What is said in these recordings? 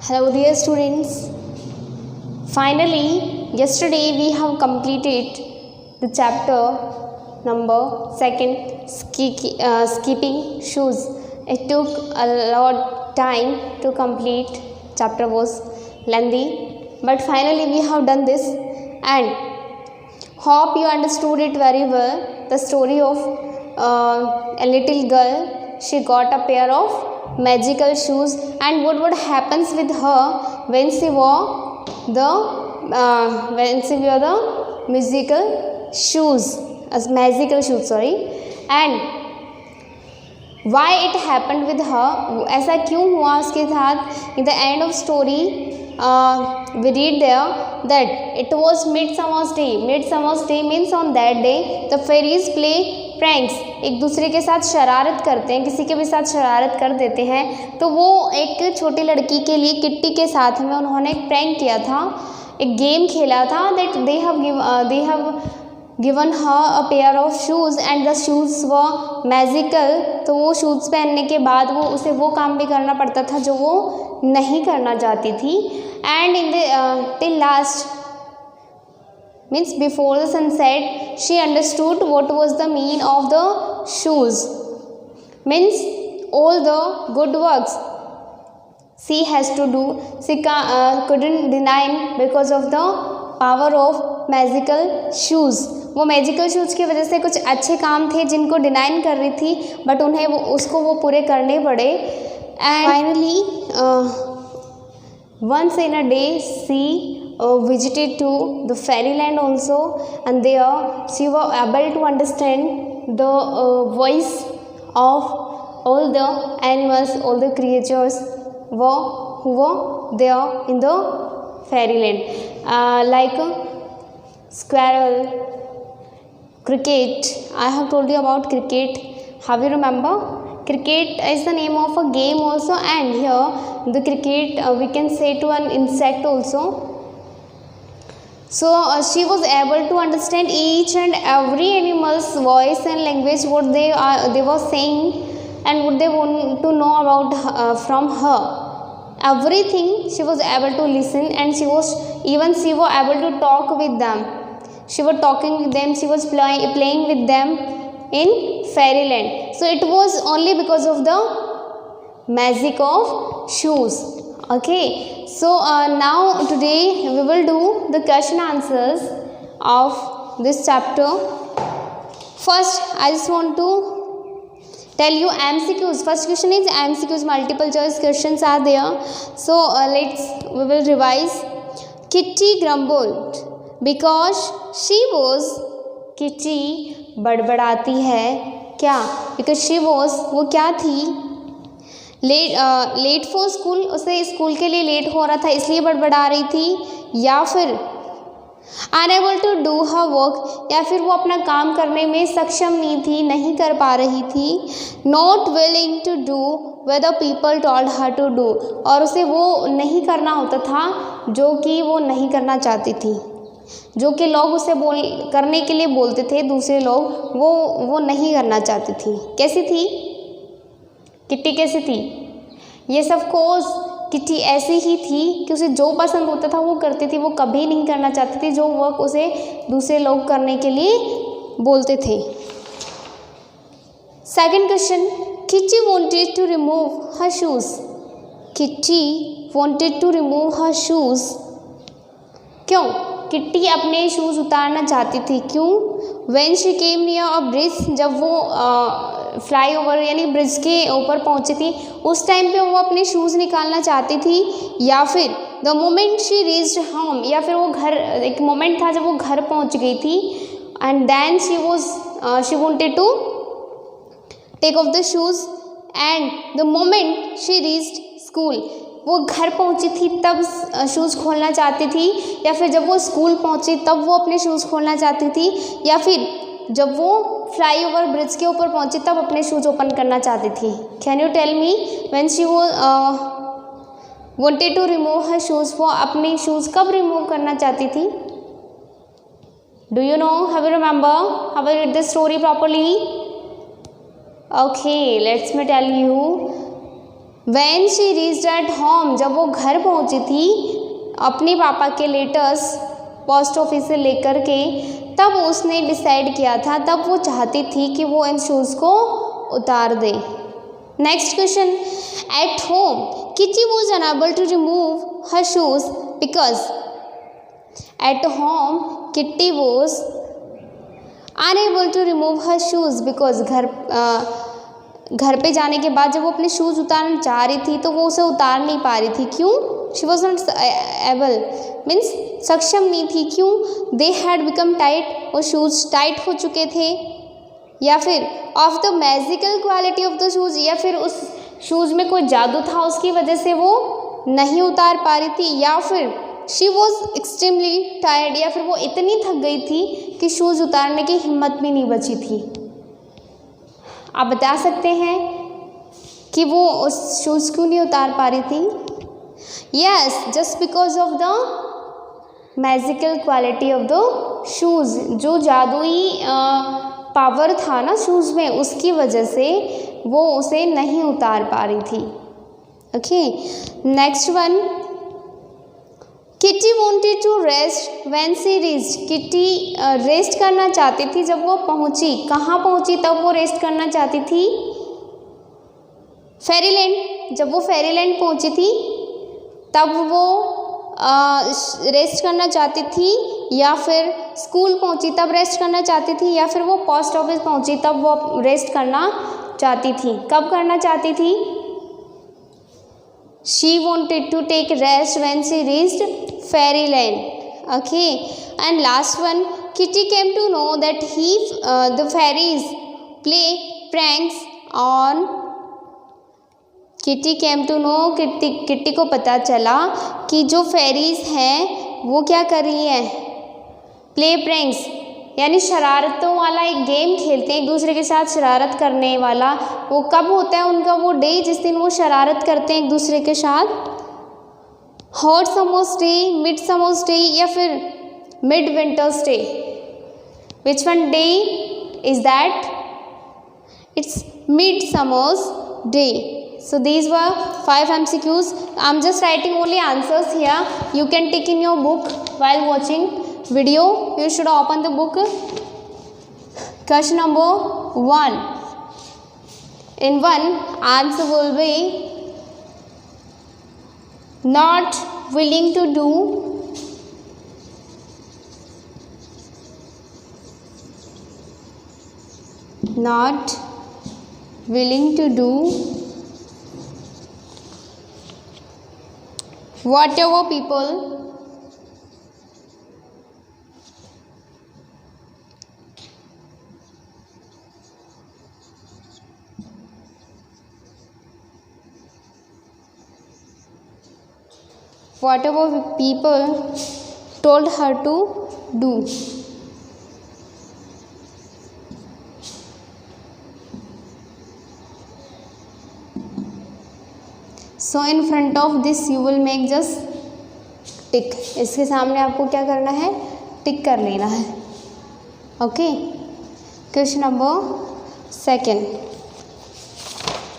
Hello dear students. Finally, yesterday we have completed the chapter number 2, skipping shoes. It took a lot time to complete. Chapter was lengthy, but finally we have done this and hope you understood it very well. The story of a little girl. She got a pair of magical shoes, and what happens with her when she wore the musical shoes, magical shoes, sorry, and why it happened with her, ऐसा क्यों हुआ उसके साथ. In the end of story we read there that it was midsummer's day. Midsummer's day means on that day the fairies play pranks. एक दूसरे के साथ शरारत करते हैं, किसी के भी साथ शरारत कर देते हैं. तो वो एक छोटी लड़की के लिए किट्टी के साथ में उन्होंने एक प्रैंक किया था, एक गेम खेला था. That they have given her a pair of shoes and the shoes were magical. तो वो शूज़ पहनने के बाद वो उसे वो काम भी करना पड़ता था जो वो नहीं करना चाहती थी. And in the till last means before the sunset she understood what was the mean of the shoes, means all the good works she has to do she couldn't deny because of the power of magical shoes. वो magical shoes की वजह से कुछ अच्छे काम थे जिनको डिनाइन कर रही थी, बट उन्हें उसको वो पूरे करने पड़े. And finally once in a day she visited to the fairyland also, and there she was able to understand the voice of all the animals, all the creatures who were there in the fairyland, like squirrel, cricket. I have told you about cricket. Have you remember? Cricket is the name of a game also, and here the cricket we can say to an insect also. So she was able to understand each and every animal's voice and language, what they were saying and what they want to know about from her. Everything she was able to listen, and she was able to talk with them. She was talking with them. She was playing with them in fairyland. So it was only because of the magic of shoes. Okay, so now today we will do the question answers of this chapter. First, I just want to tell you MCQs. First question is MCQs, multiple choice questions are there. So we will revise. Kitty grumbled because Kitty बड़बड़ाती है क्या? Because she was, वो क्या थी? Late for school, उसे school के लिए late हो रहा था इसलिए बड़बड़ा रही थी, या फिर unable to do her work, या फिर वो अपना काम करने में सक्षम नहीं थी, नहीं कर पा रही थी. Not willing to do what the people told her to do, और उसे वो नहीं करना होता था जो कि वो नहीं करना चाहती थी, जो कि लोग उसे करने के लिए बोलते थे दूसरे लोग, वो नहीं करना चाहती थी. कैसी थी किट्टी? कैसी थी? ये सब कोर्स किट्टी ऐसी ही थी कि उसे जो पसंद होता था वो करती थी, वो कभी नहीं करना चाहती थी जो वर्क उसे दूसरे लोग करने के लिए बोलते थे. Second question, Kitty wanted to remove her shoes. Kitty wanted to remove her shoes. क्यों किट्टी अपने शूज़ उतारना चाहती थी? क्यों? When she came near a bridge, जब वो फ्लाई ओवर यानी ब्रिज के ऊपर पहुंची थी उस टाइम पे वो अपने शूज़ निकालना चाहती थी, या फिर the moment she reached home, या फिर वो घर, एक मोमेंट था जब वो घर पहुंच गई थी, and then she wanted to take off the shoes, and the moment she reached school, वो घर पहुंची थी तब शूज़ खोलना चाहती थी, या फिर जब वो स्कूल पहुंची तब वो अपने शूज़ खोलना चाहती थी, या फिर जब वो फ्लाई ओवर ब्रिज के ऊपर पहुंची तब अपने शूज़ ओपन करना चाहती थी. Can you tell me when she wanted to remove her shoes, वो अपने शूज़ कब रिमूव करना चाहती थी? Do you know? Have you remember? Have you read the story properly? Okay, let's me tell you. When she reached at home, जब वो घर पहुंची थी अपने पापा के लेटर्स पोस्ट ऑफिस से लेकर के, तब उसने डिसाइड किया था, तब वो चाहती थी कि वो इन शूज़ को उतार दे। Next question, at home Kitty was unable to remove her shoes because. At home Kitty was unable to remove her shoes because घर पे जाने के बाद जब वो अपने शूज़ उतारना चाह रही थी तो वो उसे उतार नहीं पा रही थी। क्यों? She was not able means सक्षम नहीं थी। क्यों? दे हैड बिकम टाइट, वो शूज़ टाइट हो चुके थे, या फिर of the magical quality of the shoes, या फिर उस शूज़ में कोई जादू था उसकी वजह से वो नहीं उतार पा रही थी, या फिर शी वॉज एक्सट्रीमली टायर्ड, या फिर वो इतनी थक गई थी कि शूज़ उतारने की हिम्मत भी नहीं बची थी। आप बता सकते हैं कि वो उस शूज़ क्यों नहीं उतार पा रही थी? Yes, just because of the magical quality of the shoes, जो जादुई पावर था ना शूज़ में, उसकी वजह से वो उसे नहीं उतार पा रही थी। Okay, next one, Kitty wanted to rest when she reached. Kitty rest करना चाहती थी जब वो पहुंची। कहाँ पहुंची तब वो रेस्ट करना चाहती थी? फेरीलैंड। जब वो फेरीलैंड पहुंची थी तब वो रेस्ट करना चाहती थी, या फिर स्कूल पहुंची तब रेस्ट करना चाहती थी, या फिर वो पोस्ट ऑफिस पहुंची तब वो रेस्ट करना चाहती थी। कब करना चाहती थी? She wanted to take rest when she reached Fairyland. Okay, and last one, Kitty came to know that the fairies play pranks on. Kitty came to know, kitty को पता चला कि जो फेरीज हैं वो क्या कर रही हैं? प्ले प्रैंक्स, यानी शरारतों वाला एक गेम खेलते हैं एक दूसरे के साथ, शरारत करने वाला। वो कब होता है उनका वो डे जिस दिन वो शरारत करते हैं एक दूसरे के साथ? Hot summers day, mid summers day, या फिर mid winters day? Which one day is that? It's mid summers day. So these were 5 MCQs. I'm just writing only answers here. You can take in your book while watching video. You should open the book. Question number 1. In 1, answer will be not willing to do. Not willing to do whatever people told her to do. So in front of this you will make just tick. इसके सामने आपको क्या करना है? टिक कर लेना है। Okay, question number 2.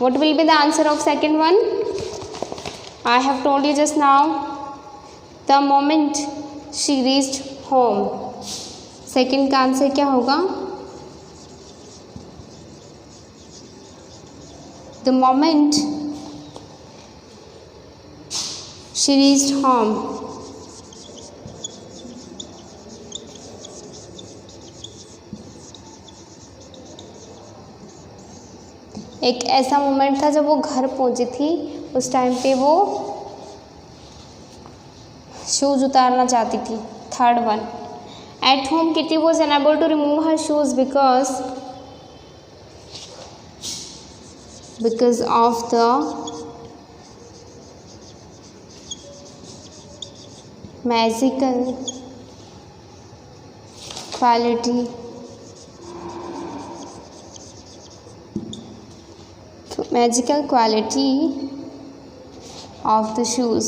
What will be the answer of second one? I have told you just now. The moment she reached home. Second का आंसर क्या होगा? The moment she reached home. एक ऐसा मोमेंट था जब वो घर पहुंची थी, उस टाइम पे वो शूज़ उतारना चाहती थी। Third one, at home Kitty was unable to remove her shoes because of the magical quality of the shoes.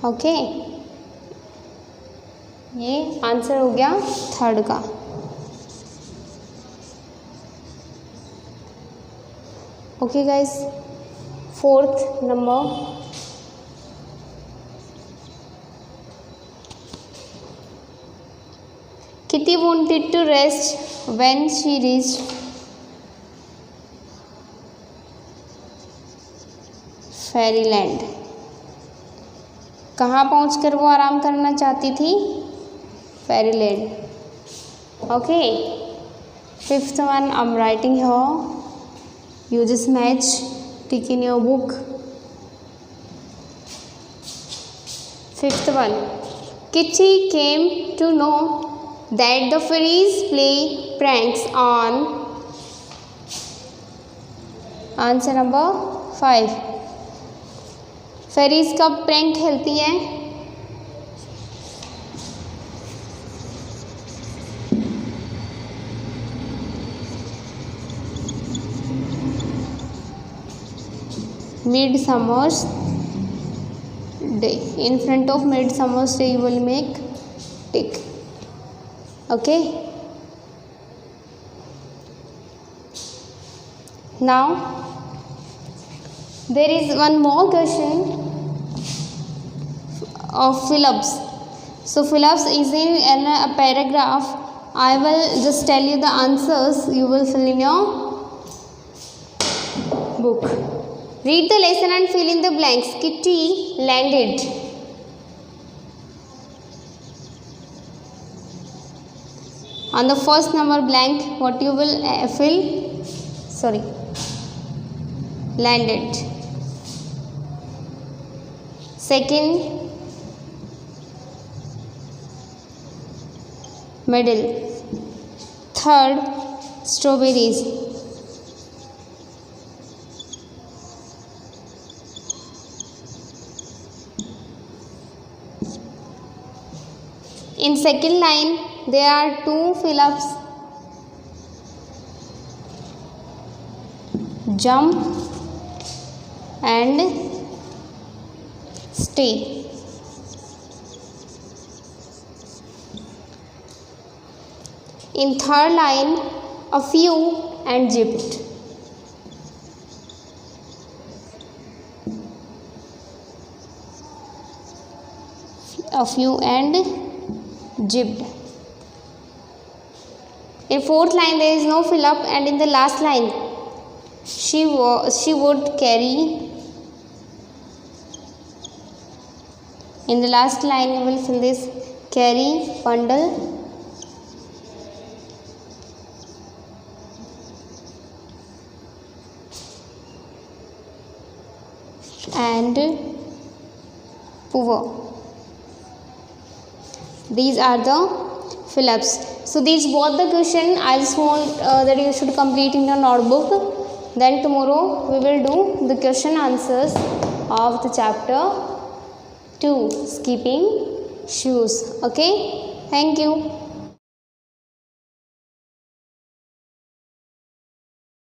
Okay, ये आंसर हो गया थर्ड का। Okay guys, fourth number. Kitty wanted to rest when she reached Fairyland. कहाँ पहुँचकर वो आराम करना चाहती थी? Fairyland. Okay. Fifth one I am writing here. You just match, tick in your book. Fifth one. Kitty came to know that the fairies play pranks on. Answer number 5. Fairies कब prank खेलती हैं? Midsummer's Day. In front of Midsummer's Day you will make tick. Okay. Now there is one more question of fill-ups. So fill-ups is in a paragraph. I will just tell you the answers. You will fill in your book. Read the lesson and fill in the blanks. Kitty landed. On the first number blank, what you will fill? Sorry. Landed. Second, middle. Third, strawberries. In second line, there are two fill-ups. Jump and stay. In third line, a few and zipped. A few and zipped. In fourth line, there is no fill up, and in the last line, she would carry. In the last line, you will fill this carry bundle. And poor. These are the fill-ups. So these both the question. I just want that you should complete in your notebook. Then tomorrow we will do the question answers of the chapter 2, skipping shoes. Okay. Thank you.